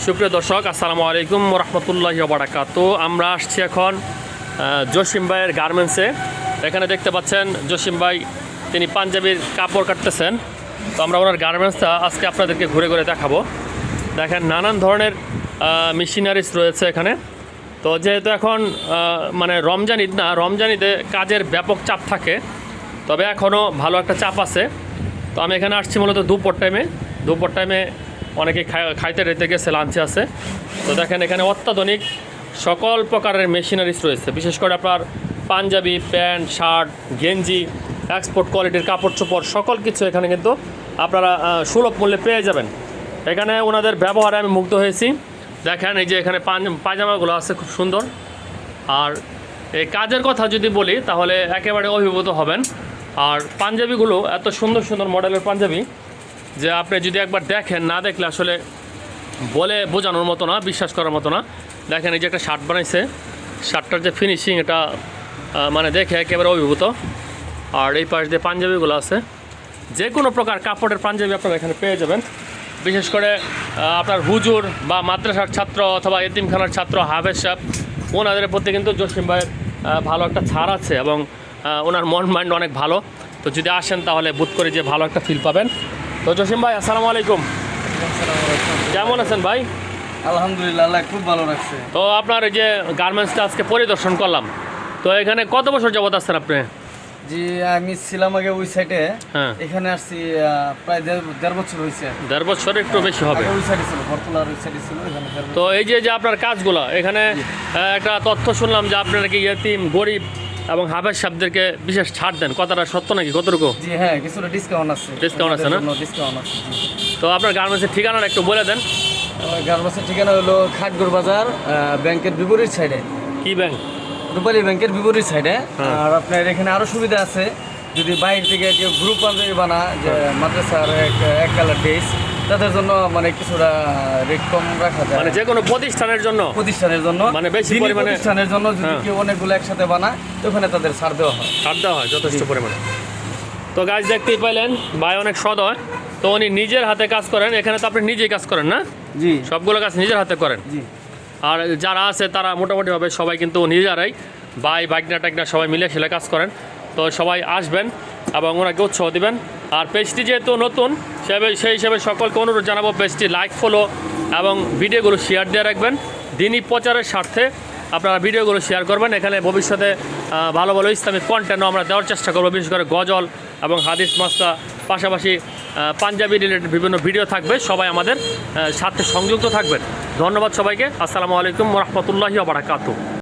সুপ্রিয় দর্শক, আসসালামু আলাইকুম রহমতুল্লাহি ওয়া বারাকাতুহু। আমরা আসছি এখন জসিম ভাইয়ের গার্মেন্টসে। এখানে দেখতে পাচ্ছেন জসিম ভাই তিনি পাঞ্জাবির কাপড় কাটতেছেন। তো আমরা ওনার গার্মেন্টসটা আজকে আপনাদেরকে ঘুরে ঘুরে দেখাবো। দেখেন নানান ধরনের মেশিনারিজ রয়েছে এখানে। তো যেহেতু এখন মানে রমজান ঈদ না, রমজান ঈদে কাজের ব্যাপক চাপ থাকে, তবে এখনও ভালো একটা চাপ আছে। তো আমি এখানে আসছি মূলত দুপুর টাইমে অনেকে খাইতে রেতে গেছে, লাঞ্চে আছে। তো দেখেন এখানে অত্যাধুনিক সকল প্রকারের মেশিনারিজ রয়েছে, বিশেষ করে আপনার পাঞ্জাবি, প্যান্ট, শার্ট, গেঞ্জি, এক্সপোর্ট কোয়ালিটির কাপড় চোপড় সকল কিছু এখানে কিন্তু আপনারা সুলভ মূল্যে পেয়ে যাবেন। এখানে ওনাদের ব্যবহারে আমি মুগ্ধ হয়েছি। দেখেন এই যে এখানে পায়জামাগুলো আছে খুব সুন্দর। আর এই কাজের কথা যদি বলি তাহলে একেবারে অভিভূত হবেন। আর পাঞ্জাবিগুলো এত সুন্দর সুন্দর মডেলের পাঞ্জাবি যে আপনি যদি একবার দেখেন, না দেখলে আসলে বলে বোঝানোর মতো না, বিশ্বাস করার মতো না। দেখেন এই যে একটা শার্ট বানাইছে, শার্টটার যে ফিনিশিং এটা মানে দেখে একেবারে অভিভূত। আর এই পাশ দিয়ে পাঞ্জাবিগুলো আছে, যে কোনো প্রকার কাপড়ের পাঞ্জাবি আপনারা এখানে পেয়ে যাবেন। বিশেষ করে আপনার হুজুর বা মাদ্রাসার ছাত্র অথবা এতিমখানার ছাত্র, হাফেজ সাহেব, ওনাদের প্রতি কিন্তু জসিম ভাইয়ের ভালো একটা ছাড় আছে এবং ওনার মন মাইন্ড অনেক ভালো। তো যদি আসেন তাহলে বোধ করে যে ভালো একটা ফিল পাবেন। তো জসিম ভাই, আসসালামু আলাইকুম। কেমন আছেন ভাই? আলহামদুলিল্লাহ, আল্লাহ খুব ভালো রাখছে। তো আপনার এই যে গার্মেন্টসটা আজকে পরিদর্শন করলাম, তো এখানে কত বছর যাবত আসছেন আপনি? জি, আমি ছিলাম আগে ওই সাইডে। হ্যাঁ, এখানে আসছি প্রায় দেড় বছর হয়েছে। 1.5 বছর একটু বেশি হবে। ওই সাইডে ছিল, বরতলার ওই সাইডে ছিল। এখানে তো এই যে আপনার কাজগুলো এখানে একটা তথ্য শুনলাম যে আপনারা কি ইয়েতিম, গরিব এবং হাফেজ সাহেবদেরকে বিশেষ ছাড় দেন, কথাটা সত্য নাকি, কতটুকু? জি হ্যাঁ, কিছুটা ডিসকাউন্ট আছে। ডিসকাউন্ট আছে না? ডিসকাউন্ট আছে। তো আপনার গার্মেন্টসের ঠিকানাটা একটু বলে দেন। গার্মেন্টসের ঠিকানা হলো খাটগড় বাজার, ব্যাংকের বিপরীত সাইডে। কি ব্যাংক? রূপালী ব্যাংকের বিপরীত সাইডে। আর আপনার এখানে আরো সুবিধা আছে, যদি বাইরে থেকে কেউ গ্রুপ পাঞ্জাবি বানা, যে মাদ্রাসার এক কালার ড্রেস, তাদের জন্য মানে কিছুটা রেট কম রাখা যায়। মানে যে কোনো প্রতিষ্ঠানের জন্য মানে বেশি পরিমাণে প্রতিষ্ঠানের জন্য যদি কেউ অনেকগুলো একসাথে বানায়, তো ওখানে তাদের ছাড় দেওয়া হয় যথেষ্ট পরিমাণে। তো গাছ দেখতেই পাইলেন, ভাই অনেক সৎ হয়। তো উনি নিজের হাতে কাজ করেন। এখানে তো আপনি নিজেই কাজ করেন না? জি, সবগুলো কাজ নিজের হাতে করেন। জি। আর যারা আছে তারা মোটামুটিভাবে সবাই কিন্তু নিজেরাই বাইকনা টাইকনা সবাই মিলে সেলে কাজ করেন। তো সবাই আসবেন এবং ওনাকে উৎসাহ দিবেন। আর পেজটি যেহেতু নতুন, সেই হিসেবে সকলকে অনুরোধ জানাবো, পেজটি লাইক, ফলো এবং ভিডিওগুলো শেয়ার দিয়ে রাখবেন। দিনই প্রচারের স্বার্থে আপনারা ভিডিওগুলো শেয়ার করবেন। এখানে ভবিষ্যতে ভালো ভালো ইসলামিক কন্টেন্টও আমরা দেওয়ার চেষ্টা করবো, বিশেষ করে গজল এবং হাদিস মাসলা, পাশাপাশি পাঞ্জাবি রিলেটেড বিভিন্ন ভিডিও থাকবে। সবাই আমাদের সাথে সংযুক্ত থাকবেন। ধন্যবাদ সবাইকে। আসসালামু আলাইকুম রহমতুল্লাহি ওয়া বারাকাতুহু।